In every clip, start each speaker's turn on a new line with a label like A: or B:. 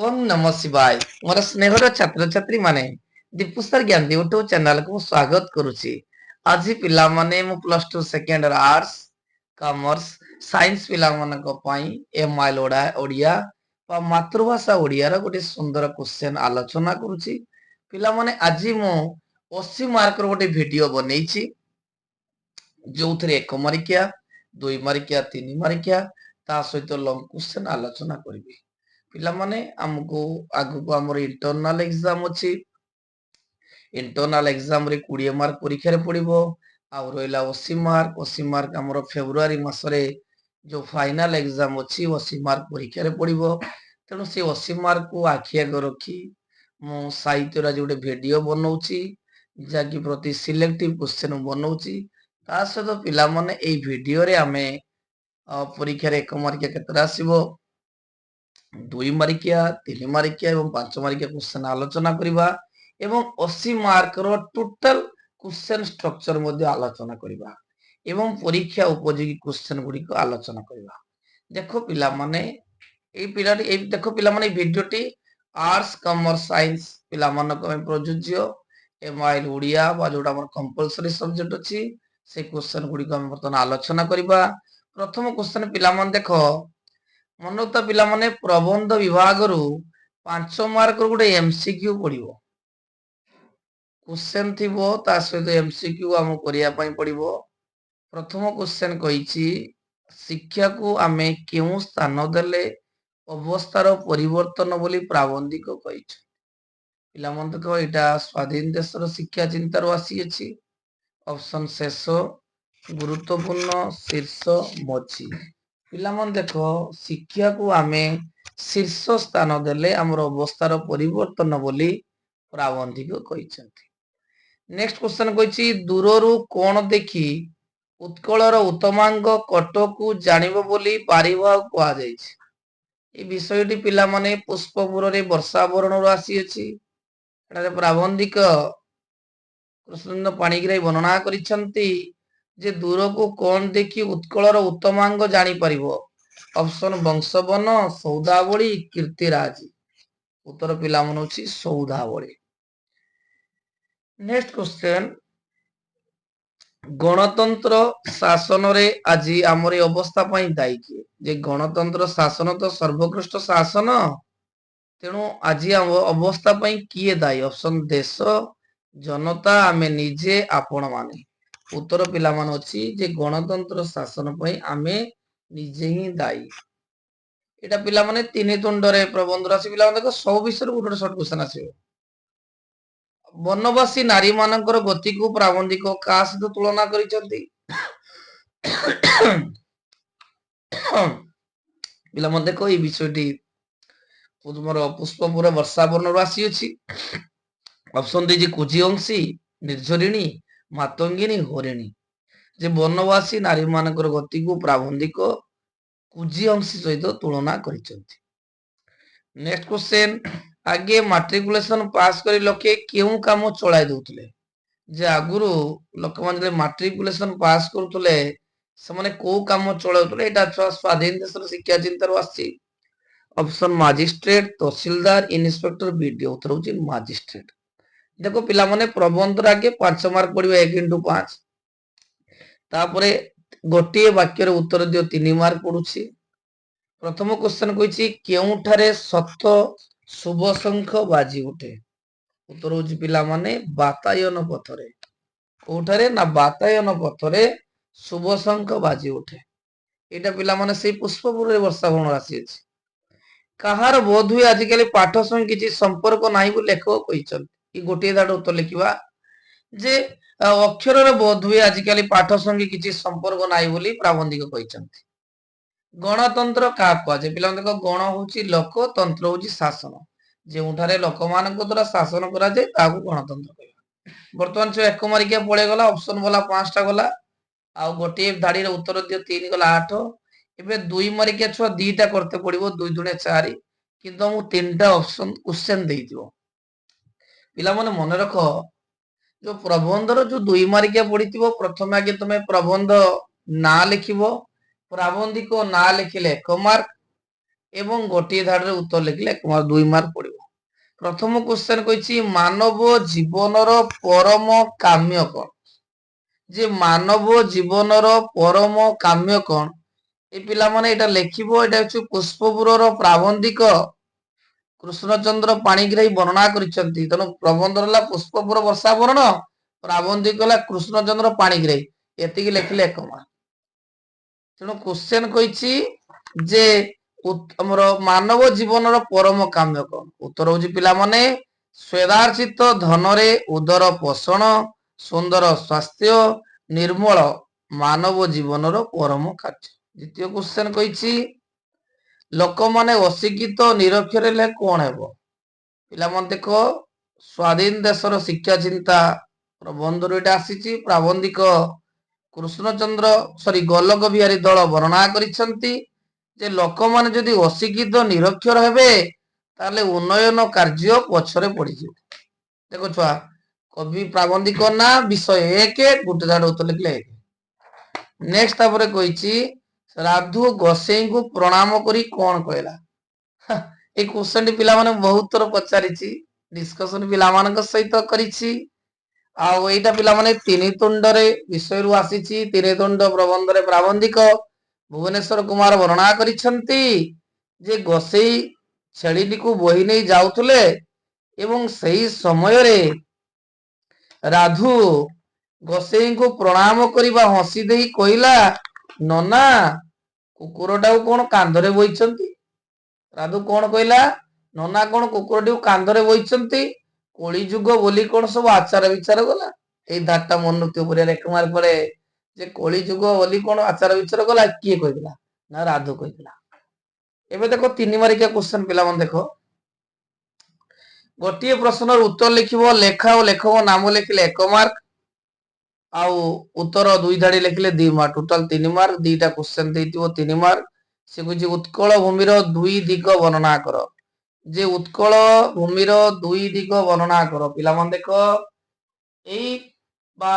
A: ओम नमः शिवाय मोर स्नेहर छात्र छात्री माने दीपुस्तर ज्ञान यूट्यूब चैनल को स्वागत करुछि। आज पिला माने मु plus 2 second arts commerce science पिला मानक पई एमआईएल ओडिया बा मातृभाषा ओडिया रो गोटे सुंदर क्वेश्चन आलोचना करुछि। पिला माने आज मु 80 मार्क रो गोटे वीडियो बनेइछि जोथरे 1 मार्किया 2 मार्किया 3 मार्किया ता सहित लॉन्ग क्वेश्चन आलोचना करबी। पिला माने हमको आगु को हमर इंटरनल एग्जाम अछि। इंटरनल एग्जाम रे 20 मार्क परीक्षा रे पड़िबो आ रोइला 80 मार्क हमर फेब्रुआरी मास रे जो फाइनल एग्जाम अछि 80 मार्क परीक्षा रे पड़िबो। तेणु से 80 मार्क को आखि आगे रखी मु साहित्य रा जोटे वीडियो बनौछि जाकि प्रति सिलेक्टिव क्वेश्चन बनौछि। ता सहित पिला माने एई वीडियो रे हमें परीक्षा रे 1 मार्किया केतरा आसीबो 2 मार्किया 3 मार्किया एवं 5 मार्किया क्वेश्चन आलोचना करिबा एवं 80 मार्क रो टोटल क्वेश्चन स्ट्रक्चर मध्ये आलोचना करिबा एवं परीक्षा उपयोगी क्वेश्चन गुडी को आलोचना करिबा। देखो पिला माने एई पिलाटी एई देखो पिला माने वीडियोटी आर्ट्स कॉमर्स साइंस पिला मानक में प्रयोज्य एमआईएल ओडिया बा जोटा हमर कंपलसरी सब्जेक्ट अछि से क्वेश्चन गुडी को हम बर्तन आलोचना करिबा। प्रथम क्वेश्चन पिला माने देखो मनोता पिला माने प्रबंध विभाग रु 5 मार्क रो गोटे एमसीक्यू पड़िबो। क्वेश्चन थिबो ता सहित एमसीक्यू हम करिया पई पड़िबो। प्रथम क्वेश्चन कहिछि शिक्षा को आमे केउ स्थान देले अवस्थार परिवर्तन बोली प्राबंधिक कहिछ। पिला मन देखो एटा स्वाधीन देशर शिक्षा चिंता रो आसी अछि। ऑप्शन शेष गुरुत्वपूर्ण शीर्ष मझी पिला मन देखो शिक्षा को आमे शीर्ष स्थान देले हमर अवस्थार परिवर्तन बोली प्राबंधिक कहिसंती। नेक्स्ट क्वेश्चन कहिछि दूररु कोण देखि उत्कलर उत्तमांग कटकू जानिबो बोली पारिभाव कुआ जायछि। ए विषयटी पिला माने पुष्पपुर रे वर्षा बरण रो आसी अछि। एटारे प्राबंधिक कृष्णेन्द्र पाणिग्राही वर्णना करिसंती जे दूर को कोण देखि उत्कलर उत्तमांग जानि परिबो। ऑप्शन वंशवन सौदावली कीर्तिराज उत्तर पिला मन अछि सौदावली। नेक्स्ट क्वेश्चन गणतंत्र शासन रे आज हमर अवस्था पई दायी किए जे गणतंत्र शासन तो सर्वोत्कृष्ट शासन तेणु आज अवस्था पई किए दायी ऑप्शन देश जनता आमे निजे आपण माने उत्तर पिला मान अछि जे गणतंत्र शासन पई आमे निजे ही दायी। एटा पिला माने तीन तुंड रे प्रबंध राशि पिला माने 100 विषय गुटे शॉर्ट क्वेश्चन आसीबो। वनवासी नारी मानकर गति को प्राबंधिक का सहित तुलना करिसंती। पिला मन देखो ए विषयटी तुमर पुष्पपुर वर्षा बर्ण आसी अछि। ऑप्शन दे जे कुजिवंशी निर्झरिणी मातंगिनी हरिणी जे वनवासी नारी मानकर गति को प्राबंधिक कुजिवंशी सहित तुलना करिसंती। नेक्स्ट क्वेश्चन आगे मैट्रिकुलेशन पास करी लोके केउ काम चलाइ दउतले जे आगुरु लोक माने मैट्रिकुलेशन पास करतले से माने को काम चलाउतले एटा स्वाधीन देशर शिक्षा चिंतार आसी। ऑप्शन मजिस्ट्रेट तहसीलदार इन्स्पेक्टर बीडीओ उत्तर होची मजिस्ट्रेट। देखो पिला माने प्रबंध आगे 5 मार्क पड़िबो 1 into 5 तापरे गोटिए वाक्य रे उत्तर दियो 3 मार्क पडुची। प्रथम क्वेश्चन कहिछि केउठारे सत शुभ संख बाजी उठे उत्तर होची पिला माने बातायन पथरे कोठारे ना बातायन पथरे शुभ संख बाजी उठे एटा पिला माने सेई पुष्पपुर रे वर्षा बण राशि अछि। काहार बोध हुए आजिकाली पाठ संग किछि संपर्क नाही बोली लेखक कहिसंती। ई गोटिए दाड उत्तर लिखिबा जे अक्षर रे बोध हुए आजिकाली पाठ संग किछि संपर्क नाही बोली प्राबंधिक कहिसंती। गणतंत्र का कुआ जे पिला देखो गण होची लोक तंत्र होची शासन जेउठारे लोकमानक द्वारा शासन करा जाय ताकू गणतंत्र कहबा। वर्तमान से 1 मार्किया पळे गला ऑप्शन वाला 5 टा गला आ गोटिए धाडी रे उत्तर दियो 3 गला 8 एबे 2 मार्किया छुआ 2 टा करते पड़िबो 2 दुने 4 किंतु हम 3 टा ऑप्शन क्वेश्चन देई दियो। पिला माने मन रखो जो प्रबंध रो जो 2 मार्किया पड़िथिबो प्रथम आगे तमे प्रबंध ना लिखिबो प्राबंधिक ना लिखिले 1 मार्क ଏବଂ ଗୋଟିଏ ଧାଡିରେ ଉତ୍ତର ଲେଖିଲେ 1 ମାର୍କ 2 ମାର୍କ ପଡିବ। ପ୍ରଥମ କ୍ୱେଶ୍ଚନ କହିଛି ମାନବ ଜୀବନର ପରମ କାମ୍ୟ କଣ? ଯେ ମାନବ ଜୀବନର ପରମ କାମ୍ୟ କଣ? ଏ ପିଲାମାନେ ଏଇଟା ଲେଖିବ। ଏଇଟା ହଉଛି ପୁଷ୍ପପୁରର ପ୍ରାବନ୍ଧିକ କୃଷ୍ଣଚନ୍ଦ୍ର ପାଣିଗ୍ରାହୀ ବର୍ଣ୍ଣନା କରିଛନ୍ତି। ତେଣୁ ପ୍ରବନ୍ଧ ହେଲା ପୁଷ୍ପପୁର ବର୍ଷାବରଣ, ପ୍ରାବନ୍ଧିକ ହେଲା କୃଷ୍ଣଚନ୍ଦ୍ର ପାଣିଗ୍ରାହୀ। ଏତିକି ଲେଖିଲେ 1 ମାର୍କ। ତେଣୁ କ୍ୱେଶ୍ଚନ କହିଛି ଯେ ଆମର ମାନବ ଜୀବନର ପରମ କାମ୍ୟ କଣ? ଉତ୍ତର ହଉଛି ପିଲାମାନେ ସ୍ୱେଦାର୍ଜିତ ଧନରେ ଉଦର ପୋଷଣ, ସୁନ୍ଦର ସ୍ୱାସ୍ଥ୍ୟ, ନିର୍ମଳ ମାନବ ଜୀବନର ପରମ କାର୍ଯ୍ୟ। ଦ୍ୱିତୀୟ କ୍ୱେଶ୍ଚନ କହିଛି ଲୋକମାନେ ଅଶିକ୍ଷିତ ନିରକ୍ଷର ହେଲେ କଣ ହେବ? ପିଲାମାନେ ଦେଖ, ସ୍ୱାଧୀନ ଦେଶର ଶିକ୍ଷା ଚିନ୍ତା ପ୍ରବନ୍ଧରୁ ଏଇଟା ଆସିଛି। ପ୍ରାବନ୍ଧିକ ଗୋଲକ ବିହାରୀ ଦଳ ବର୍ଣ୍ଣନା କରିଛନ୍ତି ଯେ ଲୋକମାନେ ଯଦି ଅଶିକ୍ଷିତ ନିରକ୍ଷର ହେବେ ତାହେଲେ ଉନ୍ନୟନ କାର୍ଯ୍ୟ ପଛରେ ପଡିଯିବ। ଦେଖ ଛୁଆ, କବି ପ୍ରାବନ୍ଧିକ ନା ବିଷୟ 1, ଗୋଟେ ଧାଡି ଉତ୍ତର ଲେଖିଲେ 1। ନେକ୍ସଟ ତାପରେ କହିଛି ରାଧୁ ଗୋସେଇଙ୍କୁ ପ୍ରଣାମ କରି କଣ କହିଲା? এই କ୍ୱେଶ୍ଚନଟି ପିଲାମାନେ ବହୁତ ଥର ପଚାରିଛି, ଡିସ୍କସନ ପିଲାମାନଙ୍କ ସହିତ କରିଛି। ଆଉ ଏଇଟା ପିଲାମାନେ ତିନି ତୁଣ୍ଡରେ ବିଷୟରୁ ଆସିଛି। ତିନି ତୁଣ୍ଡ ପ୍ରବନ୍ଧରେ ପ୍ରାବନ୍ଧିକ ଭୁବନେଶ୍ୱର କୁମାର ବର୍ଣ୍ଣନା କରିଛନ୍ତି ଯେ ଗୋସେଇ ଛେଳିଟିକୁ ବୋହି ନେଇ ଯାଉଥିଲେ ଏବଂ ସେହି ସମୟରେ ରାଧୁ ଗୋସେଇଙ୍କୁ ପ୍ରଣାମ କରିବା ହସି ଦେଇ କହିଲା, ନନା କୁକୁରଟାକୁ କଣ କାନ୍ଧରେ ବୋଇଛନ୍ତି? ରାଧୁ କଣ କହିଲା? ନନା କଣ କୁକୁରଟିକୁ କାନ୍ଧରେ ବୋଇଛନ୍ତି? କଳି ଯୁଗ ବୋଲି କଣ ସବୁ ଆଚାର ବିଚାର ଗଲା? ଏଇ ଧାରଟା ମନୋନୀତ ପରିବାର 1 ମାର୍କ ପରେ ଯେ କଳି ଯୁଗ ବୋଲି କଣ ଆଚାର ବିଚାର ଗଲା? କିଏ କହିଥିଲା? ନା ରାଧୁ କହିଥିଲା। ଏବେ ଦେଖ 3 ମାର୍କିଆ କ୍ୱେଶ୍ଚନ ପିଲାମାନେ ଦେଖ, ଗୋଟିଏ ପ୍ରଶ୍ନର ଉତ୍ତର ଲେଖିବ, ଲେଖା ଓ ଲେଖକ ନାମ ଲେଖିଲେ 1 ମାର୍କ, ଆଉ ଉତ୍ତର 2 ଧାଡି ଲେଖିଲେ 2 ମାର୍କ। Total 3 mark. 2ଟା କ୍ୱେଶ୍ଚନ ଦେଇଥିବ 3 ମାର୍କ। ସେ କହୁଛି ଉତ୍କଳ ଭୂମିର 2 ଦିଗ ବର୍ଣ୍ଣନା କର। ଯେ ଉତ୍କଳ ଭୂମିର 2 ଦିଗ ବର୍ଣ୍ଣନା କର। ପିଲାମାନେ ଦେଖ, ଏଇ ବା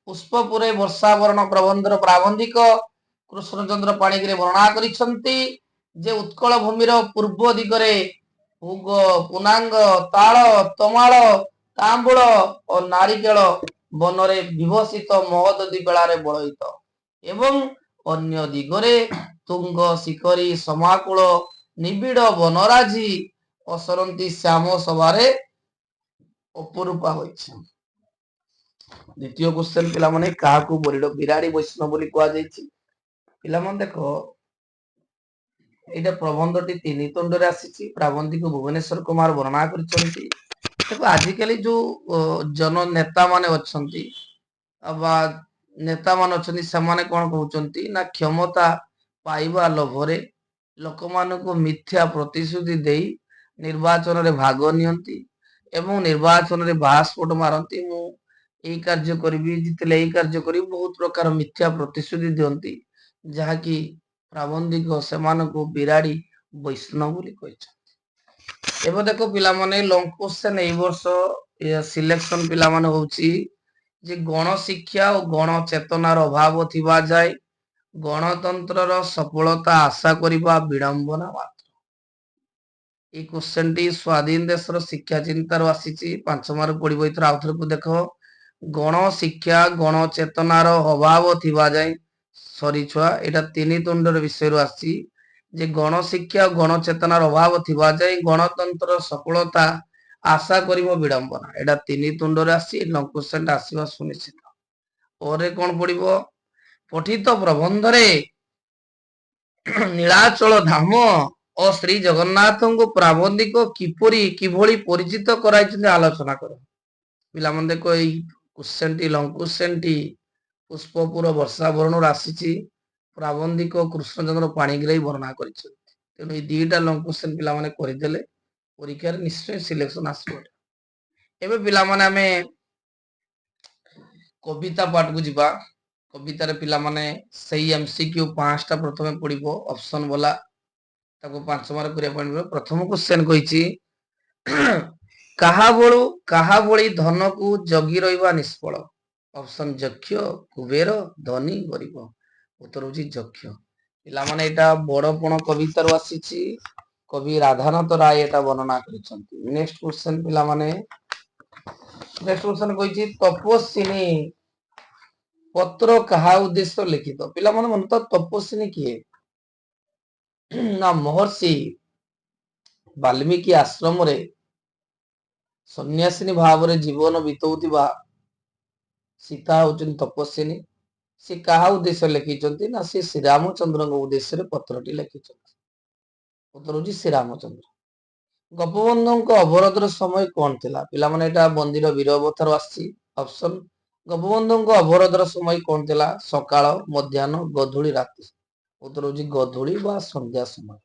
A: ପୁଷ୍ପପୁରେ ବର୍ଷାବରଣ ପ୍ରବନ୍ଧର ପ୍ରାବନ୍ଧିକ କୃଷ୍ଣଚନ୍ଦ୍ର ପାଣିଗ୍ରାହୀ ବର୍ଣ୍ଣନା କରିଛନ୍ତି ଯେ ଉତ୍କଳ ଭୂମିର ପୂର୍ବ ଦିଗରେ ପୁଗ, ପୁନାଙ୍ଗ, ତାଳ, ତମାଳ, ତାମ୍ବୁଳ ଓ ନାରିକେଳ ବନରେ ବିଭସିତ ମହୋଦଧି ବେଳାରେ ବଳୟିତ ଏବଂ ଅନ୍ୟ ଦିଗରେ ତୁଙ୍ଗ, ଶିଖରୀ, ସମାକୁଳ, ନିବିଡ଼ ବନରାଜି ଅସରନ୍ତି ଶ୍ୟାମ ସଭାରେ ଅପରୂପା ହୋଇଛି। ଦ୍ୱିତୀୟ କ୍ୱେଶ୍ଚନ ପିଲାମାନେ କାହାକୁ ବିରାଡି ବୈଷ୍ଣବ ବୋଲି କୁହାଯାଇଛି? ପିଲାମାନେ ଦେଖ, ଏଇଟା ପ୍ରବନ୍ଧଟି 3 ତୁଣ୍ଡରେ ଆସିଛି। ପ୍ରାବନ୍ଧିକ ଭୁବନେଶ୍ୱର କୁମାର ବର୍ଣ୍ଣନା କରିଛନ୍ତି। ଦେଖ, ଆଜିକାଲି ଯୋଉ ଜନନେତା ମାନେ ଅଛନ୍ତି ବା ନେତା ମାନେ ଅଛନ୍ତି, ସେମାନେ କଣ କହୁଛନ୍ତି ନା କ୍ଷମତା ପାଇବା ଲୋଭରେ ଲୋକମାନଙ୍କୁ ମିଥ୍ୟା ପ୍ରତିଶ୍ରୁତି ଦେଇ ନିର୍ବାଚନରେ ଭାଗ ନିଅନ୍ତି ଏବଂ ନିର୍ବାଚନରେ ବାହାସ୍ଫୋଟ ମାରନ୍ତି। ମୁଁ ଏଇ କାର୍ଯ୍ୟ କରିବି, ଜିତିଲେ ଏଇ କାର୍ଯ୍ୟ କରିବି, ବହୁତ ପ୍ରକାର ମିଥ୍ୟା ପ୍ରତିଶ୍ରୁତି ଦିଅନ୍ତି, ଯାହାକି ପ୍ରାବନ୍ଧିକ ସେମାନଙ୍କୁ ବିରାଡି ବୈଷ୍ଣବ ବୋଲି କହିଛନ୍ତି। ଏବେ ଦେଖ ପିଲାମାନେ, ଲଙ୍ଗ କ୍ୱେଶ୍ଚନ ଏଇ ବର୍ଷ ସିଲେକ୍ସନ ପିଲାମାନେ ହଉଛି ଯେ ଗଣଶିକ୍ଷା ଓ ଗଣଚେତନାର ଅଭାବ ଥିବା ଯାଏ ଗଣତନ୍ତ୍ରର ସଫଳତା ଆଶା କରିବା ବିଡମ୍ବନା ମାତ୍ର। এই କ୍ୱେଶ୍ଚନଟି ସ୍ୱାଧୀନ ଦେଶର ଶିକ୍ଷା ଚିନ୍ତାରୁ ଆସିଛି। 5 ମାର୍କ ପଡିବ। ଏଥର ଆଉଥରକୁ ଦେଖ, ଗଣଶିକ୍ଷା ଗଣଚେତନାର ଅଭାବ ଥିବା ଯାଏ, ସରି ଛୁଆ, ଏଇଟା 3 ତୁଣ୍ଡର ବିଷୟରୁ ଆସିଛି ଯେ ଗଣଶିକ୍ଷା ଗଣଚେତନାର ଅଭାବ ଥିବା ଯାଏ ଗଣତନ୍ତ୍ରର ସଫଳତା ଆଶା କରିବ ବିଡମ୍ବନା। ଏଇଟା 3 ତୁଣ୍ଡରେ ଆସିଛି। ଲଙ୍ଗ କ୍ୱେଶ୍ଚନଟା ଆସିବା ସୁନିଶ୍ଚିତ। ପରେ କଣ ପଡିବ? ପଠିତ ପ୍ରବନ୍ଧରେ ନୀଳାଚଳ ଧାମ ଓ ଶ୍ରୀ ଜଗନ୍ନାଥଙ୍କୁ ପ୍ରାବନ୍ଧିକ କିଭଳି ପରିଚିତ କରାଇଛନ୍ତି ଆଲୋଚନା କର। ପିଲାମାନେ ଦେଖ, ଏଇ କ୍ୱେଶ୍ଚନଟି ଲଙ୍ଗ କ୍ୱେଶ୍ଚନଟି ପୁଷ୍ପପୁର ବର୍ଷାବରଣରୁ ଆସିଛି। ପ୍ରାବନ୍ଧିକ କୃଷ୍ଣଚନ୍ଦ୍ର ପାଣିଗ୍ରାହୀ ବର୍ଣ୍ଣନା କରିଛନ୍ତି। ତେଣୁ ଏଇ 2ଟା ଲଙ୍ଗ କ୍ୱେଶ୍ଚନ ପିଲାମାନେ କରିଦେଲେ ପରୀକ୍ଷାରେ ନିଶ୍ଚୟ ସିଲେକ୍ସନ ଆସିବ। ଏବେ ପିଲାମାନେ ଆମେ କବିତା ପାଠକୁ ଯିବା। କବିତାରେ ପିଲାମାନେ ସେଇ MCQ 5ଟା ପ୍ରଥମେ ପଡିବ, ଅପସନ ବୋଲା, ତାକୁ 5 ମାର୍କ କରିବା ପାଇଁ। ପ୍ରଥମ କ୍ୱେଶ୍ଚନ କହିଛି କାହା ଭଳି ଧନକୁ ଜଗି ରହିବା ନିଷ୍ଫଳ? ଅପସନ ଯକ୍ଷ, କୁବେର, ଧନୀ, ଗରିବ। ଉତ୍ତର ହଉଛି ଯକ୍ଷ। ପିଲାମାନେ ଏଇଟା ବଡପଣ କବିତାରୁ ଆସିଛି। कवि राधानाथ राय एटा वर्णना करिसंती। नेक्स्ट क्वेश्चन पिला माने नेक्स्ट क्वेश्चन कहिछि तपस्विनी पत्र कहा उद्देश्य लिखित। पिला माने मन तो तपस्विनी किए ना महर्षि वाल्मीकि आश्रम रे सन्यासिनी भाव रे जीवन बितौतिबा सीता होचन तपस्विनी। से कहा उद्देश्य लिखिचंती ना से श्री रामचंद्र उद्देश्य रे पत्रटी लिखिचंती। उत्तर होची श्री रामचंद्र। गोपबंधु अवरोधर समय कौन थिला? पिला माने एटा बंदीर वीरबथर आसी। ऑप्शन गोपबंधु अवरोधर समय कौन थिला? सकाळ, मध्याह्न, गधूली, राति। उत्तर होची गधूली बा संध्या समय।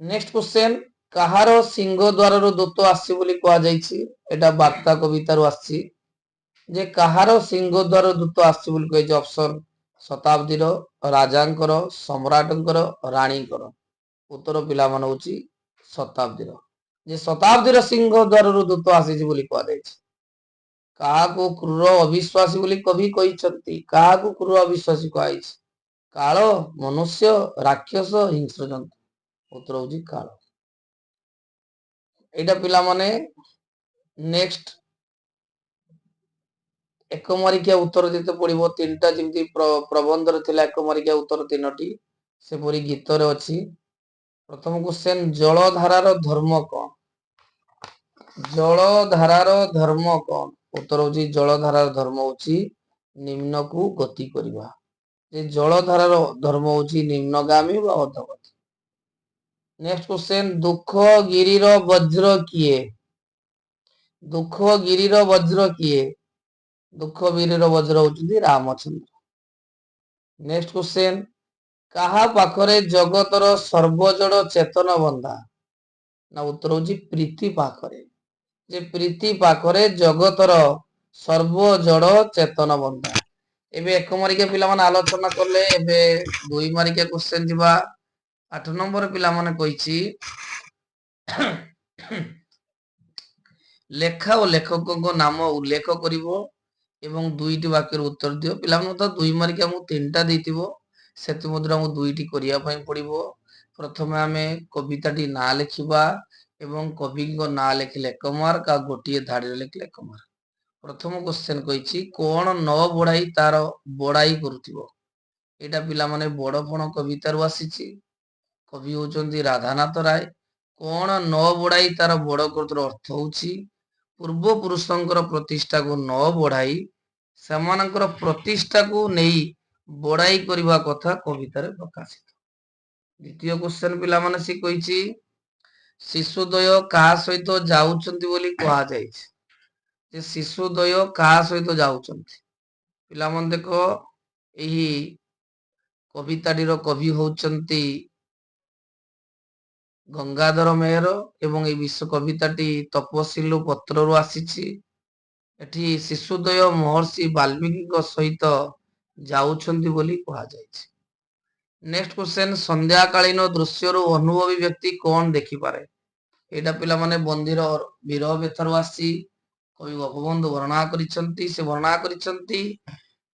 A: नेक्स्ट क्वेश्चन कहार सिंह द्वार दूत आसी बोली कहा जायछि? एटा वार्ता कवितार आसी जे कहार सिंह द्वार दूत आसी बोली कहिछि। ऑप्शन शताब्दीर, राजांकर, सम्राटंकर, रानीकर। उत्तर पिला मान होची शताब्दीर। जे शताब्दीर सिंह द्वार दूत आसी बोली कहा जायछि। काहाको क्रूर अविश्वासी बोली कवि कहिसंती? काहाको क्रूर अविश्वासी कहाइछि? काल, मनुष्य, राक्षस, हिंस्र जंतु। उत्तर होची काल। एटा पिला माने नेक्स्ट एक मारिकिया उत्तर देते पड़िबो। तीनटा जेमती प्रबंध रे थिला एक मारिकिया उत्तर तीनोटी सेपरि गीत रे अछि। प्रथम क्वेश्चन जलधारार धर्म कौन? जलधारार धर्म कौन? उत्तर होची जलधारार धर्म होची निम्न को गति करिबा। जे जलधारार धर्म होची निम्नगामी वा अधोगति। नेक्स्ट क्वेश्चन दुख गिरिर वज्र किए? दुख गिरिर वज्र किए? दुख गिरिर वज्र होची रामचंद्र। नेक्स्ट क्वेश्चन काहा पाखरे जगतर सर्वजड़ चेतन बंधा? ना उत्तर होची प्रीति पाखरे। जे प्रीति पाखरे जगतर सर्वजड़ चेतन बंधा। एबे एक मारिके पिला माने आलोचना करले। एबे दुई मारिके क्वेश्चन जिबा 8 नंबर पिला माने कहिछि लेखा और लेखक नाम उल्लेख करिवो एवं दुईटी वाक्यर उत्तर दियो। पिला माने तो दुई मारिके हमु तीनटा देतिबो सेति मधुर हमु दुईटी करिया पई पड़िबो। प्रथमे हमें कविताटी ना लिखिबा एवं कविको ना लिखिले एक मार्क आ गोटिए धाड़ी लिखिले एक मार्क। प्रथम क्वेश्चन कहिछि कोन न बढाई तार बढाई करूथिबो? एटा पिला माने बडपण कवितार आसीछि। कवि होचंती राधानाथ राय। कोन न बढाई तार बड करूथर अर्थ होछि पूर्व पुरुषंकर प्रतिष्ठा को न बढाई सेमानंकर प्रतिष्ठा को नेई बढाई करिबा कथा कवितारे प्रकाशित। द्वितीय क्वेश्चन पिला माने सी कहिछि शिशुद्वय काहा सहित जाउचंती बोली कहा जायछि? जे शिशुद्वय काहा सहित जाउचंती? पिला मन देखो एही कविताटीर कवि होचंती गंगाधर मेहर एवं ए विश्व कविताटी तपस्विलु पत्ररु आसीछि। एठी शिशुद्वय महर्षि वाल्मीकि सहित जाउछंती बोली कहा जायछि। नेक्स्ट क्वेश्चन संध्याकालीन दृश्यरु अनुभवी व्यक्ति कौन देखि पारे? एटा पिला माने बंदीर विरह व्यथारु आसी कवि गोपबंधु वर्णना करिसंती। से वर्णना करिसंती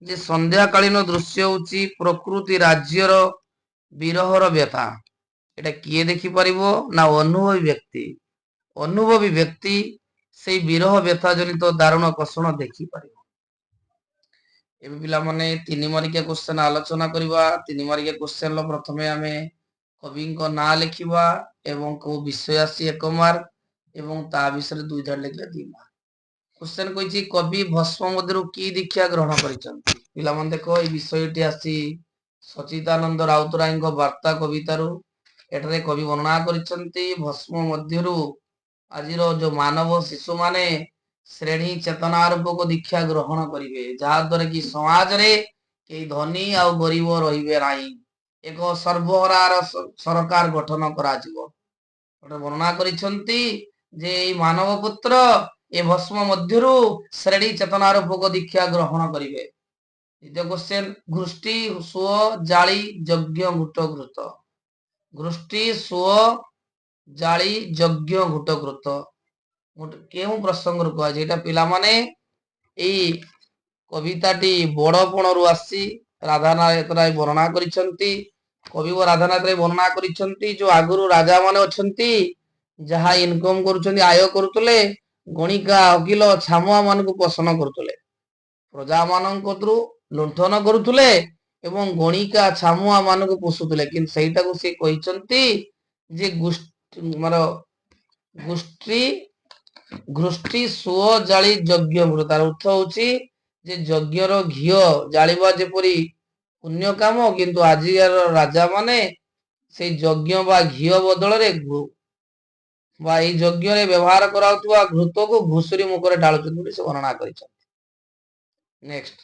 A: जे संध्याकालीन दृश्य होची प्रकृति राज्यर विरहर व्यथा। एटा किए देखि परिबो ना अनुभवी व्यक्ति। अनुभवी व्यक्ति से विरह व्यथा जनित दारुण कषण देखि परिबो। एबे पिला माने 3 मार्किया क्वेश्चन आलोचना करिबा। 3 मार्किया क्वेश्चन लो प्रथमे हमें कविको ना लिखिबा एवं को विषय आसी 1 मार्क एवं ता विषय 2 धार लिखले 2 मार्क। क्वेश्चन कहिछि कवि भस्म मध्यरु की दीक्षा ग्रहण करिसंती? पिला मन देखो ए विषयटी आसी सचिदानंद राउतरायଙ୍କ वार्ता कवितारु। एटरे कवि वर्णना करिसंती भस्म मध्यरु आजिरो जो मानव शिशु माने श्रेणी चेतना रूप को दीक्षा ग्रहण करिवे जहा द्वारा कि समाज रे के धनी आ गरीब रहिबे नाही। एक सर्वहरार सरकार गठन करा जिवो। वर्णना करिसंती जे मानव पुत्र ए भस्म मध्यरु श्रेणी चेतना रूप को दीक्षा ग्रहण करिवे। द्वितीय क्वेश्चन घृष्टि सुओ जाली यज्ञ घुटकृत। घृष्टि सुओ जाली यज्ञ घुटकृत केउ प्रसंग रु कहा जेटा पिला माने एई कविताटी बडपणरु आसी राधानाथ राय वर्णना करिसंती। କବି ରାଧାନାଥ ରାୟ ବର୍ଣ୍ଣନା କରିଛନ୍ତି ଯୋଉ ଆଗରୁ ରାଜା ମାନେ ଅଛନ୍ତି ଯାହା ଇନକମ କରୁଛନ୍ତି ଆୟ କରୁଥିଲେ ଗଣିକା ଓକିଲ ଛାମୁଆ ମାନଙ୍କୁ ପୋଷଣ କରୁଥିଲେ ପ୍ରଜା ମାନଙ୍କରୁ ଲୁଣ୍ଠନ କରୁଥିଲେ ଏବଂ ଗଣିକା ଛାମୁଆ ମାନଙ୍କୁ ପୋଷୁଥିଲେ କିନ୍ତୁ ସେଇଟାକୁ ସେ କହିଛନ୍ତି ଯେ ଗୋଷ୍ଠୀ ଘୃଷ୍ଟି ସୁଅ ଜାଳି ଯଜ୍ଞ ମୃତ ତାର ଅର୍ଥ ହଉଛି ଯେ ଯଜ୍ଞର ଘିଅ ଜାଳିବା ଯେପରି ପୁଣ୍ୟ କାମ କିନ୍ତୁ ଆଜିର ରାଜା ମାନେ ସେଇ ଯଜ୍ଞ ବା ଘିଅ ବଦଳରେ ବା ଏଇ ଯଜ୍ଞରେ ବ୍ୟବହାର କରାଯାଉଥିବା ଘୃତକୁ ଘୁଷୁରୀ ମୁଖରେ ଢାଳୁଛନ୍ତି ବୋଲି ସେ ବର୍ଣ୍ଣନା କରିଛନ୍ତି। ନେକ୍ସଟ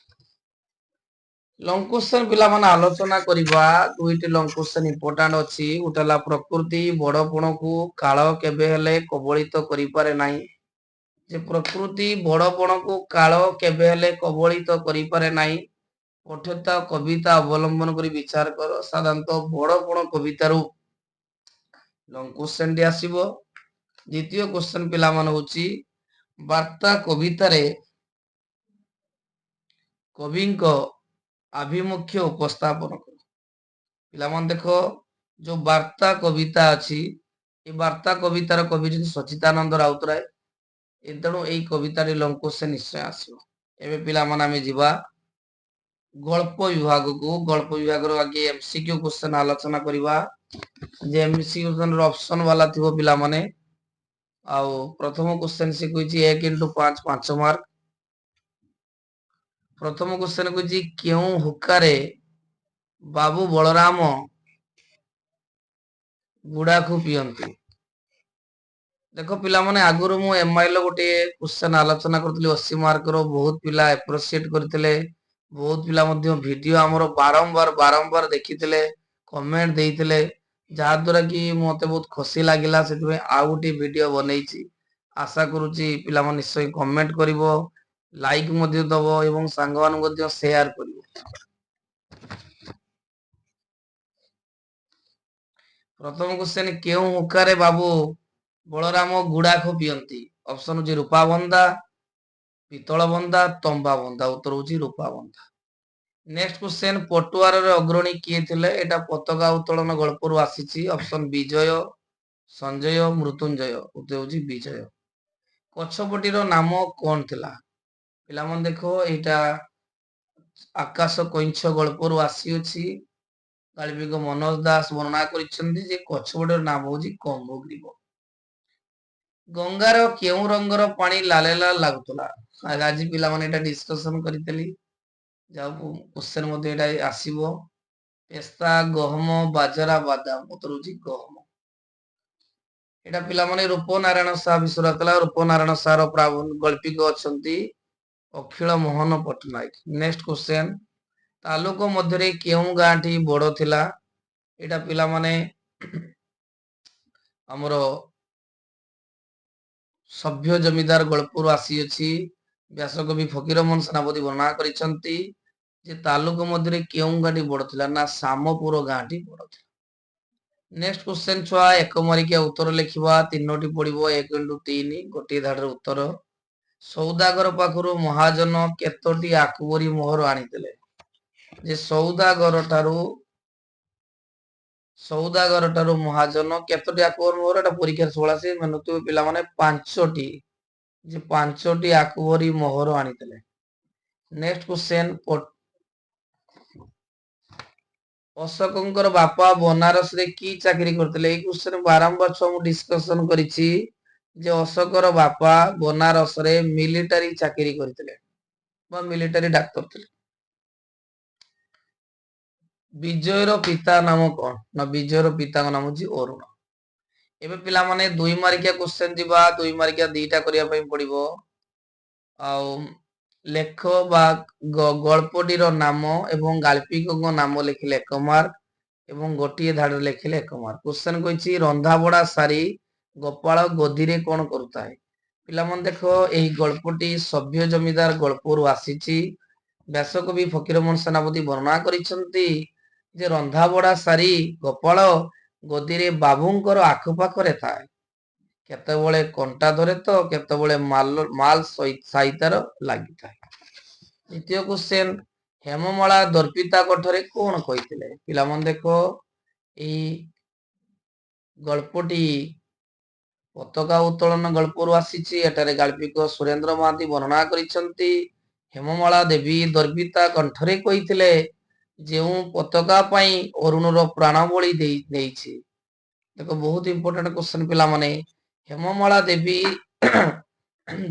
A: ଲଙ୍ଗ କ୍ୱେଶ୍ଚନ ପିଲାମାନେ ଆଲୋଚନା କରିବା ଦୁଇଟି ଲଙ୍ଗ କ୍ୱେଶ୍ଚନ ଇମ୍ପୋର୍ଟାଣ୍ଟ ଅଛି ଗୋଟେ ହେଲା ପ୍ରକୃତି ବଡପଣକୁ କାଳ କେବେ ହେଲେ କବଳିତ କରିପାରେ ନାହିଁ ଯେ ପ୍ରକୃତି ବଡପଣକୁ କାଳ କେବେ ହେଲେ କବଳିତ କରିପାରେ ନାହିଁ ପଠ୍ୟତା କବିତା ଅବଲମ୍ବନ କରି ବିଚାର କର ସାଧାରଣତଃ ବଡପଣ କବିତାରୁ ଲଙ୍ଗ କ୍ୱେଶ୍ଚନ ଟି ଆସିବ। ଦ୍ୱିତୀୟ କ୍ୱେଶ୍ଚନ ପିଲାମାନେ ହଉଛି ବାର୍ତ୍ତା କବିତାରେ କବିଙ୍କ ଆଭିମୁଖ୍ୟ ଉପସ୍ଥାପନ କର ପିଲାମାନେ ଦେଖ ଯୋଉ ବାର୍ତ୍ତା କବିତା ଅଛି ଏ ବାର୍ତ୍ତା କବିତାର କବି ଯଦି ସଚିଦାନନ୍ଦ ରାଉତରାୟ ତେଣୁ ଏଇ କବିତାରେ ଲଙ୍ଗ କ୍ୱେଶ୍ଚନ ନିଶ୍ଚୟ ଆସିବ। ଏବେ ପିଲାମାନେ ଆମେ ଯିବା ଗଳ୍ପ ବିଭାଗକୁ ଗଳ୍ପ ବିଭାଗର ଆଗେ ଏମସିକ୍ୟୁ କ୍ୱେଶ୍ଚନ ଆଲୋଚନା କରିବା ଯେ ଏମସିକ୍ୟୁ କ୍ୱେଶ୍ଚନ ଅପସନ ବାଲା ଥିବ ପିଲାମାନେ ଆଉ ପ୍ରଥମ କ୍ୱେଶ୍ଚନ ସେ କହିଛି 1 × 5 5 ମାର୍କ ପ୍ରଥମ କ୍ୱେଶ୍ଚନ କହିଛି କେଉଁ ହୁକ୍କାରେ ବାବୁ ବଳରାମ ଗୁଡାଖୁ ପିଅନ୍ତି ଦେଖ ପିଲାମାନେ ଆଗରୁ ମୁଁ ଏମଆଇଏଲ ଗୋଟେ କ୍ୱେଶ୍ଚନ ଆଲୋଚନା କରୁଥିଲି 80 ମାର୍କର ବହୁତ ପିଲା ଆପ୍ରିସିଏଟ କରିଥିଲେ ବହୁତ ପିଲା ମଧ୍ୟ ଭିଡିଓ ଆମର ବାରମ୍ବାର ଦେଖିଥିଲେ କମେଣ୍ଟ ଦେଇଥିଲେ ଯାହା ଦ୍ୱାରା କି ମତେ ବହୁତ ଖୁସି ଲାଗିଲା ସେଥିପାଇଁ ଆଉ ଗୋଟେ ଭିଡିଓ ବନେଇଛି ଆଶା କରୁଛି ପିଲାମାନେ ନିଶ୍ଚୟ କମେଣ୍ଟ କରିବ ଲାଇକ୍ ମଧ୍ୟ ଦବ ଏବଂ ସାଙ୍ଗମାନଙ୍କୁ ମଧ୍ୟ ସେୟାର କରିବ। ପ୍ରଥମ କ୍ୱେଶ୍ଚନ କେଉଁ ହୁକ୍କାରେ ବାବୁ ବଳରାମ ଗୁଡାଖୁ ପିଅନ୍ତି ଅପସନ ହଉଛି ରୂପାବନ୍ଧା ପିତଳ ବନ୍ଧା ତମ୍ବା ବନ୍ଧା ଉତ୍ତର ହଉଛି ରୂପାବନ୍ଧା। ନେକ୍ସଟ କ୍ୱେଶ୍ଚନ ପଟୁଆରରେ ଅଗ୍ରଣୀ କିଏ ଥିଲେ ଏଟା ପତାକା ଉତ୍ତୋଳନ ଗଳ୍ପରୁ ଆସିଛି ଅପସନ ବିଜୟ ସଞ୍ଜୟ ମୃତ୍ୟୁଞ୍ଜୟ ଉତ୍ତର ହଉଛି ବିଜୟ। କଛପଟିର ନାମ କଣ ଥିଲା ପିଲାମାନେ ଦେଖ ଏଇଟା ଆକାଶ କଇଁଛ ଗଳ୍ପରୁ ଆସିଅଛି ଗାଳ୍ପିକ ମନୋଜ ଦାସ ବର୍ଣ୍ଣନା କରିଛନ୍ତି ଯେ କଛପଟିର ନାମ ହଉଛି କମ୍ବଗ୍ରୀବ। ଗଙ୍ଗାର କେଉଁ ରଙ୍ଗର ପାଣି ଲାଲ ଲାଲ ଲାଗୁଥିଲା ଆଜି ପିଲାମାନେ ଏଟା ଡିସ୍କସନ କରିଥିଲି ଯାଉ କ୍ୱେଶ୍ଚନ ମଧ୍ୟ ଏଟା ଆସିବ ପେସ୍ତା ଗହମ ବାଜରା ବାଦାମ ଉତ୍ତର ହଉଛି ଗହମ। ଏଟା ପିଲାମାନେ ରୂପନାରାୟଣ ସାହା ବିଷୟରେ ଥିଲା ରୂପନାରାୟଣ ସାହାର ଗଳ୍ପିକ ଅଛନ୍ତି ଅଖିଳ ମୋହନ ପଟ୍ଟନାୟକ। ନେକ୍ସଟ କ୍ୱେଶ୍ଚନ ତାଲୁକ ମଧ୍ୟରେ କେଉଁ ଗାଁଟି ବଡ ଥିଲା ଏଟା ପିଲାମାନେ ଆମର ସଭ୍ୟ ଜମିଦାର ଗଳ୍ପରୁ ଆସିଅଛି ବ୍ୟାସକବି ଫକୀରମୋହନ ସେନାପତି ବର୍ଣ୍ଣନା କରିଛନ୍ତି ଯେ ତାଲୁକ ମଧ୍ୟରେ କେଉଁ ଗାଁଟି ବଡ ଥିଲା ନା ସାମପୁର ଗାଁଟି ବଡ ଥିଲା। ନେକ୍ସଟ କ୍ୱେଶ୍ଚନ ଛୁଆ ଏକ ମାରିକିଆ ଉତ୍ତର ଲେଖିବା ତିନୋଟି ପଡିବ 1 × 3 ଗୋଟିଏ ଧାଡିର ଉତ୍ତର ସୌଦାଗର ପାଖରୁ ମହାଜନ କେତୋଟି ଆକୁବରୀ ମୋହର ଆଣିଥିଲେ ଯେ ସୌଦାଗର ଠାରୁ ମହାଜନ କେତୋଟି ଆକୁବର ମୋହର ଏଟା ପରୀକ୍ଷାରେ 16 ମାନୁଥିବ ପିଲାମାନେ 5ଟି ଯେ 5ଟି ଆକୁବରୀ ମୋହର ଆଣିଥିଲେ। ନେକ୍ସଟ କ୍ୱେଶ୍ଚନ ଅଶୋକଙ୍କର ବାପା ବନାରସରେ କି ଚାକିରି କରିଥିଲେ ଏଇ କ୍ୱେଶ୍ଚନ ବାରମ୍ବାର ଛୁଆ ମୁଁ ଡିସ୍କସନ କରିଛି ଯେ ଅଶୋକର ବାପା ବନାରସରେ ମିଲିଟାରୀ ଚାକିରି କରିଥିଲେ ବା ମିଲିଟାରୀ ଡାକ୍ତର ଥିଲେ। ବିଜୟର ପିତା ନାମ କଣ ନା ବିଜୟର ପିତାଙ୍କ ନାମ ହଉଛି ଅରୁଣ। ଏବେ ପିଲାମାନେ 2 ମାର୍କିଆ କ୍ୱେଶ୍ଚନ ଯିବା 2 ମାର୍କିଆ ଦିଟା କରିବା ପାଇଁ ପଡିବ ଆଉ ଲେଖ ବା ଗଳ୍ପଟିର ନାମ ଏବଂ ଗାଳ୍ପିକଙ୍କ ନାମ ଲେଖିଲେ 1 ମାର୍କ ଏବଂ ଗୋଟିଏ ଧାଡିରେ ଲେଖିଲେ 1 ମାର୍କ। କ୍ୱେଶ୍ଚନ କହିଛି ରନ୍ଧାବଢା ସାରି ଗୋପାଳ ଗଦିରେ କଣ କରୁଥାଏ ପିଲାମାନେ ଦେଖ ଏହି ଗଳ୍ପଟି ସଭ୍ୟ ଜମିଦାର ଗଳ୍ପରୁ ଆସିଛି ବ୍ୟାସକବି ଫକୀରମୋହନ ସେନାପତି ବର୍ଣ୍ଣନା କରିଛନ୍ତି ଯେ ରନ୍ଧାବଢା ସାରି ଗୋପାଳ ଗଦିରେ ବାବୁଙ୍କର ଆଖପାଖରେ ଥାଏ କେତେବେଳେ କଣ୍ଟା ଧରେ ତ କେତେବେଳେ ମାଲ ସାଇତାର ଲାଗିଥାଏ। ଦ୍ୱିତୀୟ କ୍ୱେଶ୍ଚନ ହେମମାଳା ଦର୍ପିତା କଣ୍ଠରେ କଣ କହିଥିଲେ ପିଲାମାନେ ଦେଖ এই গল্পটি পତାକା ଉତ୍ତୋଳନ ଗଳ୍ପରୁ ଆସିଛି। ଏଠାରେ ଗାଳ୍ପିକ ସୁରେନ୍ଦ୍ର ମହାନ୍ତି ବର୍ଣ୍ଣନା କରିଛନ୍ତି। ହେମମାଳା ଦେବୀ ଦର୍ବିତା କଣ୍ଠରେ କହିଥିଲେ, ଯେଉଁ ପତାକା ପାଇଁ ଅରୁଣର ପ୍ରାଣ ବଳି ଦେଇଛି। ଦେଖ ବହୁତ ଇମ୍ପୋର୍ଟାଣ୍ଟ କ୍ୱେଶ୍ଚନ ପିଲାମାନେ। ହେମମାଳା ଦେବୀ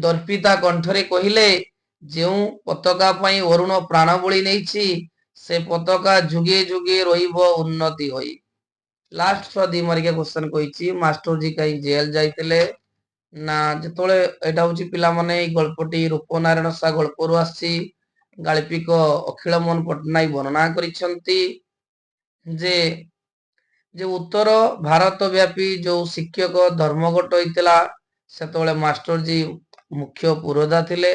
A: ଦର୍ପିତା କଣ୍ଠରେ କହିଲେ, ଯେଉଁ ପତାକା ପାଇଁ ଅରୁଣ ପ୍ରାଣ ବଳି ନେଇଛି, ସେ ପତାକା ଯୁଗେ ଯୁଗେ ରହିବ ଉନ୍ନତି ହୋଇ। ଲାଷ୍ଟ ଛୁଆ 2 ମାର୍କିଆ କ୍ୱେଶ୍ଚନ କହିଛି, ମାଷ୍ଟରଜୀ କାହିଁ ଜେଲ ଯାଇଥିଲେ ନା ଯେତେବେଳେ ଏଇଟା ହଉଛି ପିଲାମାନେ ଏଇ ଗଳ୍ପଟି ରୂପନାରାୟଣ ସା ଗଳ୍ପରୁ ଆସିଛି। ଗାଳ୍ପିକ ଅଖିଳ ମୋହନ ପଟ୍ଟନାୟକ ବର୍ଣ୍ଣନା କରିଛନ୍ତି ଯେ ଉତ୍ତର ଭାରତ ବ୍ୟାପୀ ଯୋଉ ଶିକ୍ଷକ ଧର୍ମଘଟ ହୋଇଥିଲା, ସେତେବେଳେ ମାଷ୍ଟରଜୀ ମୁଖ୍ୟ ପୁରୋଧା ଥିଲେ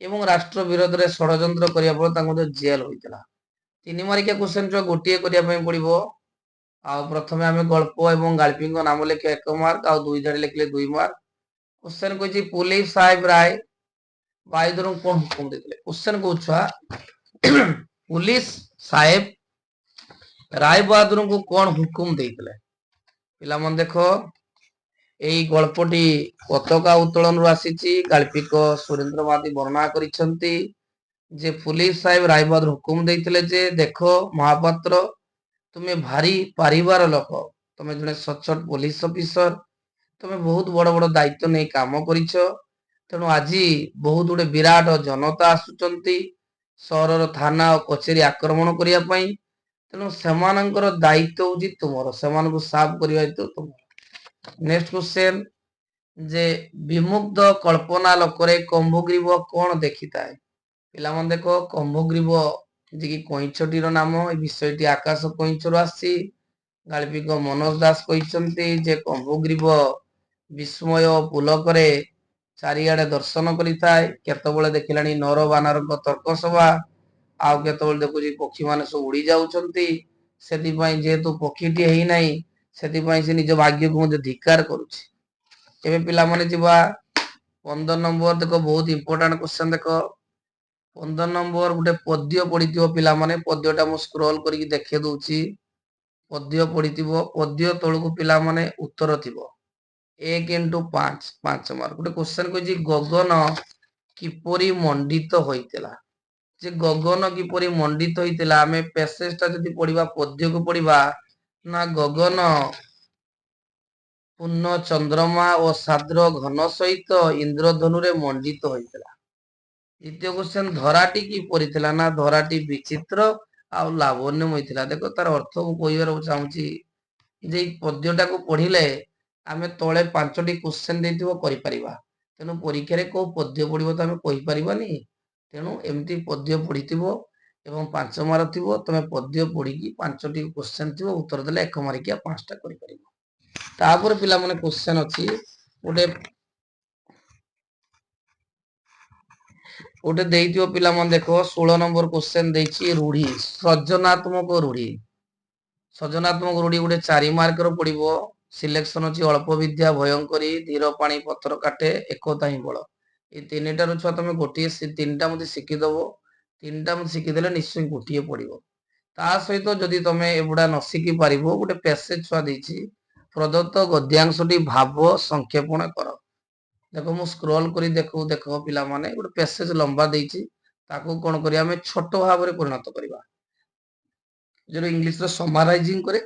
A: ଏବଂ ରାଷ୍ଟ୍ର ବିରୋଧରେ ଷଡ଼ଯନ୍ତ୍ର କରିବା ପରେ ତାଙ୍କୁ ଜେଲ ହୋଇଥିଲା। 3 ମାର୍କିଆ କ୍ୱେଶ୍ଚନ ଗୋଟିଏ କରିବା ପାଇଁ ପଡିବ। ଆଉ ପ୍ରଥମେ ଆମେ ଗଳ୍ପ ଏବଂ ଗାଳ୍ପିଙ୍କ ନାମ ଲେଖିବା 1 ମାର୍କ, ଆଉ 2 ଧାଡ଼ି ଲେଖିଲେ 2 ମାର୍କ। क्वेश्चन कहछि पुलिस साहेब राय बायुधर कौन हुकुम देते? क्वेश्चन को छुआ पुलिस साहेब राय बहादुर को कौन हुकुम देते? पिला मन देखो एई गल्पटी पताका उत्तोलन आसी गाल्पिक सुरेंद्र महाती वर्णना करिसेंती जे पुलिस साहेब राय बहादुर हुकुम देते जे देखो महापात्र तुम्हें भारी पारिवार लोक, तुम्हें जने सचोट पुलिस ऑफिसर, तुम्हें बहुत बड़ बड़ दायित्व नहीं काम करिछ। तेणु आज बहुत गुड़े विराट जनता आसुचंती सहरर थाना और कचेरी आक्रमण करिया पई। तेणु सेमानंकर दायित्व होजी तुमर, सेमानकु साफ करिया दायित्व तुमर। नेक्स्ट क्वेश्चन जे विमुग्ध कल्पना लोकरे कंभग्रीव कौन देखिताए? पिला मन देखो कंभग्रीव जे कि कइछटीर नाम, ए विषयटी आकाश कइछर आसी। गाल्पिक मनोज दास कहिसंती जे कंभग्रीव विस्मय पुलकरे चारिआडे दर्शन करिताए। केतबेले देखिलानी नर बानरक तर्क सभा, आउ केतबेले देखुची पक्षी माने सब उड़ी जाउछंती। सेति पई जेतु पक्षीटी हेई नाही, सेति पई से निज भाग्य को मध्य धिक्कार करूची। एबे पिला माने जिबा 15 नंबर। देखो बहुत इंपोर्टेंट क्वेश्चन। देखो 15 नंबर गुटे पद्य पढिथिबो पिला माने। पद्यटा मु स्क्रॉल करिक देखे दउची। पद्य पढिथिबो, पद्य तळको पिला माने उत्तर थिबो 1 into 5 5 मार्क। गुटे क्वेश्चन कहछि गगन किपरि मंडित होइतला। जे गगन किपरि मंडित होइतला, आमे पैसेजटा जदि पढिबा पद्य को पढिबा ना गगन पूर्ण चंद्रमा और साद्र घन सहित इंद्रधनु रे मंडित होइतला। द्वितीय क्वेश्चन धराटी की परिथिला ना धराटी विचित्र आ लावण्यमय थिला। देखो तार अर्थ को कहिबार चाहूची जे पद्यटा को पढिले आमे तळे 5टी क्वेश्चन देथिबो करि परिबा। तेनु परीक्षा रे को पद्य पढिबो त आमे कहि परिबानी। तेनु एमती पद्य पढिथिबो एवं 5 मार्क थिबो। तमे पद्य पढिकी 5टी क्वेश्चन थिबो, उत्तर देले 1 मार्किया 5टा करि परिबो। तापर पिला माने क्वेश्चन अछि ओटे देइथिबो पिला मन। देखो 16 नंबर क्वेश्चन देछि रूढ़ी सृजनात्मक रूढ़ी। सृजनात्मक रूढ़ी गुटे 4 मार्क रो पडिबो। सिलेक्शन अछि अल्प विद्या भयंकरी, धीर पानी पत्र काटे, एकता ही बळ। ए तीनटा रो छुआ तमे गोटिए तीनटा मते शिखि दबो। तीनटा मते शिखि देले निश्चय गोटिए पडिबो। ता सहित जदि तमे एबुडा न शिखि पारिबो, गुटे पैसेज छुआ देछि प्रदत्त गद्यांशटी भाव संक्षेपण कर। देखो मु स्क्रॉल करी देखो पिला माने गुटे पैसेज लंबा देछि, ताको कोन करिया हमें छोट भाव रे परिणत करिबा। जो इंग्लिश रो समराइजिंग करे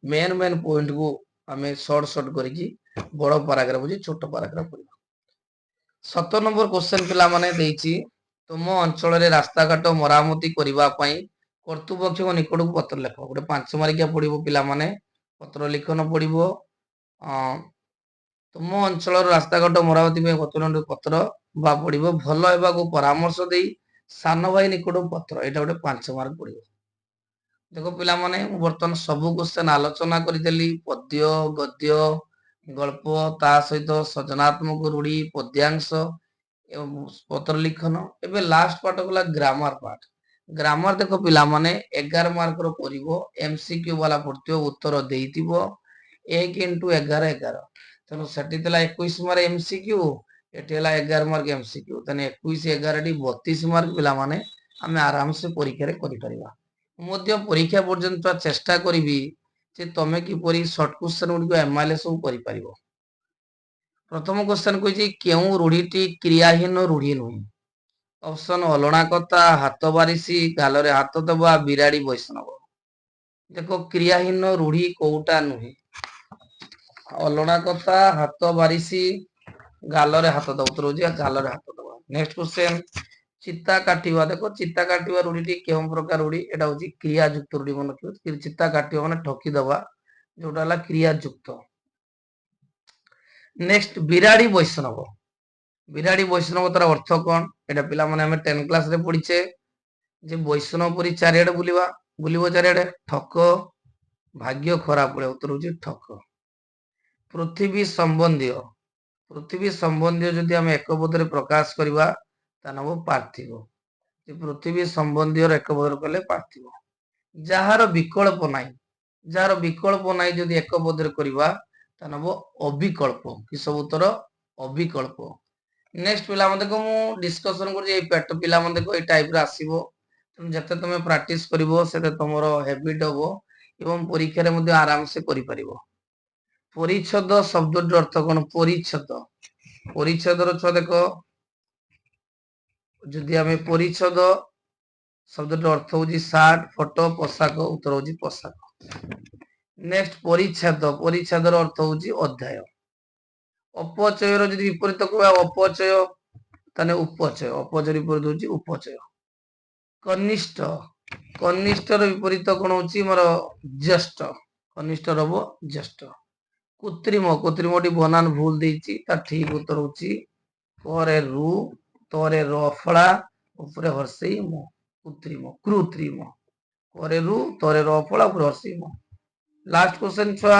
A: मेन मेन पॉइंट को हमें शॉर्ट शॉर्ट करिकी बड़ पैराग्राफ जे छोट पैराग्राफ पढिबा। 17 नंबर क्वेश्चन पिला माने देछि तुम अंचल रे रास्ता घाट मरामती करिबा पई कर्तृपक्ष को निकट को पत्र लेखो। गुटे 5 मार्किया पढिबो पिला माने। पत्र लिखन पढिबो। तुम अंचल रास्ता घाट मरामती पई कर्तृपक्ष पत्र बा पढिबो। भलो हेबा को परामर्श देई सान भाई निकट पत्र, एटा गुटे 5 मार्क पढिबो। देखो पिला माने बर्तन सब क्वेश्चन आलोचना करिदेली। पद्य गद्य गल्प ता सहित सृजनात्मक रूढ़ी पद्यांश एवं पत्र लिखन। एबे लास्ट पार्ट गला ग्रामर पार्ट। ग्रामर देखो पिला माने 11 मार्क रो परिबो। एमसीक्यू वाला पढतियो, उत्तर देइतिबो 1 into 11 11। तनो सेटी तला 21 मार्क एमसीक्यू, एटेला 11 मार्क एमसीक्यू। तने 21 11 डी 32 मार्क पिला माने हमें आराम से परीक्षा रे करि परिबा। ମଧ୍ୟ ପରୀକ୍ଷା ପର୍ଯ୍ୟନ୍ତ ଚେଷ୍ଟା କରିବି ଯେ ତମେ କିପରି ସର୍ଟ କ୍ୱେଶ୍ଚନ ଗୁଡ଼ିକ ଏମଆଇଏଲ ସବୁ କରିପାରିବ। ପ୍ରଥମ କ୍ୱେଶ୍ଚନ କହିଛି କେଉଁ ରୂଢ଼ିଟି କ୍ରିୟାହୀନ ରୂଢ଼ି ନୁହେଁ? ଅପସନ ଅଲଣା କଥା, ହାତ ବାରିସି, ଗାଲରେ ହାତ ଦେବା, ବିରାଡ଼ି ବୈଷ୍ଣବ। ଦେଖ କ୍ରିୟାହୀନ ରୂଢ଼ି କୋଉଟା ନୁହେଁ? ଅଲଣା କଥା, ହାତ ବାରିସି, ଗାଲରେ ହାତ ଦେବା। ଉତ୍ତର ହେଉଛି ଗାଲରେ ହାତ ଦେବା। ନେକ୍ସଟ କ୍ୱେଶ୍ଚନ ଚିତା କାଟିବା। ଦେଖ ଚିତା କାଟିବା ରୂଢ଼ିଟି କେଉଁ ପ୍ରକାର ରୂଢ଼ି? ଏଟା ହେଉଛି କ୍ରିୟାଯୁକ୍ତ ରୂଢ଼ି। ମନେ ରଖିବ ଚିତା କାଟିବା ମାନେ ଠକିଦବା, ଯୋଉଟା ହେଲା କ୍ରିୟାଯୁକ୍ତ। ନେକ୍ସଟ ବିରାଡ଼ି ବୈଷ୍ଣବ। ବିରାଡ଼ି ବୈଷ୍ଣବ ତାର ଅର୍ଥ କଣ? ଏଟା ପିଲାମାନେ ଆମେ 10 କ୍ଲାସରେ ପଢିଛେ ଯେ ବୈଷ୍ଣବ ପରି ଚାରିଆଡେ ବୁଲିବ ଚାରିଆଡେ। ଠକ, ଭାଗ୍ୟ ଖରାପ ଭଳିଆ। ଉତ୍ତର ହେଉଛି ଠକ। ପୃଥିବୀ ସମ୍ବନ୍ଧୀୟ। ପୃଥିବୀ ସମ୍ବନ୍ଧୀୟ ଯଦି ଆମେ ଏକ ପଦରେ ପ୍ରକାଶ କରିବା ତା ନବ ପାର୍ଥିବ। ଯେ ପୃଥିବୀ ସମ୍ବନ୍ଧୀୟ ଏକ ପଦରେ କଲେ ପାର୍ଥିବ। ଯାହାର ବିକଳ୍ପ ନାହିଁ, ଯାହାର ବିକଳ୍ପ ନାହିଁ ଯଦି ଏକ ପଦରେ କରିବା ତା ନବ ଅବିକଳ୍ପ। କି ସବୁ ଉତ୍ତର ଅବିକଳ୍ପ। ନେକ୍ସଟ ପିଲାମାନେ ଦେଖ ମୁଁ ଡିସ୍କସନ କରୁଛି ଏଇ ପାଠ ପିଲାମାନେ ଦେଖ ଏଇ ଟାଇପର ଆସିବ। ତେଣୁ ଯେତେ ତମେ ପ୍ରାକ୍ଟିସ କରିବ ସେତେ ତମର ହ୍ୟାବିଟ ହବ ଏବଂ ପରୀକ୍ଷାରେ ମଧ୍ୟ ଆରାମସେ କରିପାରିବ। ପରିଚ୍ଛଦ ଶବ୍ଦଟିର ଅର୍ଥ କଣ? ପରିଚ୍ଛଦ, ପରିଚ୍ଛଦର ଛୁଆ ଦେଖ ଯଦି ଆମେ ପରିଚ୍ଛଦ ଶବ୍ଦଟିର ଅର୍ଥ ହଉଛି ସାର୍ଟ, ଫଟୋ, ପୋଷାକ। ଉତ୍ତର ହଉଛି ପୋଷାକ। ନେକ୍ସଟ ପରିଚ୍ଛେଦ, ପରିଚ୍ଛେଦର ଅର୍ଥ ହଉଛି ଅଧ୍ୟାୟ। ଅପଚୟର ଯଦି ବିପରୀତ କହିବା ଅପଚୟ ତାହେଲେ ଉପଚୟ। ଅପଚୟ ବିପରୀତ ହଉଛି ଉପଚୟ। କନିଷ୍ଠ, କନିଷ୍ଠର ବିପରୀତ କଣ ହଉଛି ମୋର ଜ୍ୟେଷ୍ଠ। କନିଷ୍ଠର ହବ ଜ୍ୟେଷ୍ଠ। କୃତ୍ରିମ, କୃତ୍ରିମଟି ବନାନ ଭୁଲ ଦେଇଛି, ତା ଠିକ ଉତ୍ତର ହଉଛି ପରେ ରୁ, ତରେ ର ଫଳା, ଉପରେ ହର୍ଷେଇ ମ। କୃତ୍ରିମ, କୃତ୍ରିମ। ପରେ ରୁ, ତରେ ର ଫଳା, ଉପରେ ହର୍ଷେଇ ମ। ଲାଷ୍ଟ କ୍ୱେଶ୍ଚନ ଛୁଆ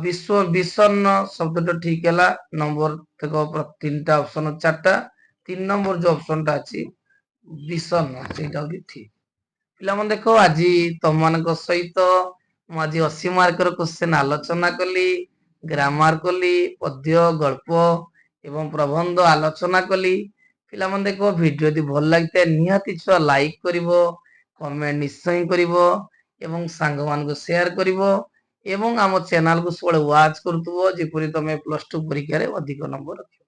A: ବିଶ୍ୱ ବିଷଣ୍ଣ ଶବ୍ଦଟା ଠିକ ହେଲା। ନମ୍ବର ଦେଖ ତିନିଟା ଅପସନ, ଚାରିଟା। 3 ନମ୍ବର ଯୋଉ ଅପସନଟା ଅଛି ବିଷଣ୍ଣ, ସେଇଟା ହଉଛି ଠିକ। ପିଲାମାନେ ଦେଖ ଆଜି ତମମାନଙ୍କ ସହିତ ମୁଁ ଆଜି 80 ମାର୍କର କ୍ୱେଶ୍ଚନ ଆଲୋଚନା କଲି, ଗ୍ରାମାର କଲି, ପଦ୍ୟ, ଗଳ୍ପ ଏବଂ ପ୍ରବନ୍ଧ ଆଲୋଚନା କଲି। ପିଲାମାନେ ଦେଖ ଭିଡିଓ ଯଦି ଭଲ ଲାଗିଥାଏ ନିହାତି ଛୁଆ ଲାଇକ୍ କରିବ, କମେଣ୍ଟ ନିଶ୍ଚୟ କରିବ ଏବଂ ସାଙ୍ଗମାନଙ୍କୁ ସେୟାର କରିବ ଏବଂ ଆମ ଚ୍ୟାନେଲକୁ ସବୁବେଳେ ୱାଚ୍ କରୁଥିବ ଯେପରି ତମେ +2 ପରୀକ୍ଷାରେ ଅଧିକ ନମ୍ବର ରଖିବ।